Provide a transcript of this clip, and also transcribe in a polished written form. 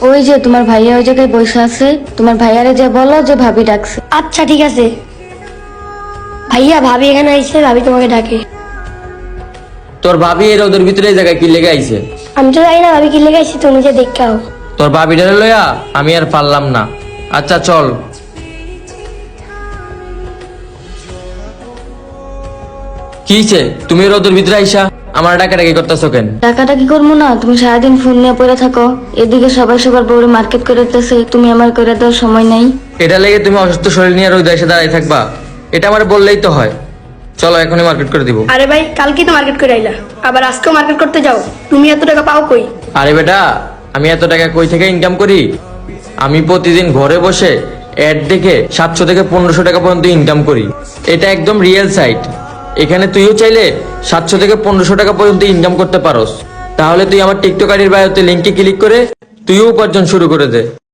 ওই যে তোমার ভাইয়া ওই জায়গায় বসে আছে, তোমার ভাইয়ারে যে বলো যে ভাবি ডাকছে। আচ্ছা ঠিক আছে ভাইয়া, ভাবি এখানে আইছে, ভাবি তোমাকে ডাকে। তোর ভাবি এর ওদের ভিতরে এই জায়গায় কি লেগে আইছে? আমি তো জানি না ভাবি কি লেগে আইছে, তুমি যে দেখাও। তোর ভাবিটারে লইয়া আমি আর পারলাম না। আচ্ছা চল। কিছে তুমি এর ওদের ভিতরে আইসা আমার ডাকাডাকি করতেছো কেন? টাকাটা কি করবো না, তুমি সারাদিন ফোন নিয়ে পড়ে থাকো, এদিকে সবাই সবার বউরে মার্কেট করে দিতেছে, তুমি আমার করে দেওয়ার সময় নেই। এটা লেগে তুমি অসুস্থ শরীর নিয়ে রোদ এসে দাঁড়াই থাকবা? এটা আমার বললেই তো হয়। চলো এখনই মার্কেট করে দিব। আরে ভাই, কালকে তো মার্কেট করে আইলা, আবার আজকেও মার্কেট করতে যাও? তুমি এত টাকা পাও কই? আরে বেটা, আমি এত টাকা কই থেকে ইনকাম করি? আমি প্রতিদিন ঘরে বসে অ্যাড দেখে 700 থেকে 1500 টাকা পর্যন্ত ইনকাম করি। এটা একদম রিয়েল সাইট। এখানে তুইও চাইলে 700 থেকে 1500 টাকা পর্যন্ত ইনকাম করতে পারোস। তাহলে তুই আমার টিকটক আইডির বায়োতে লিংকে ক্লিক করে তুইও উপার্জন শুরু করে দে।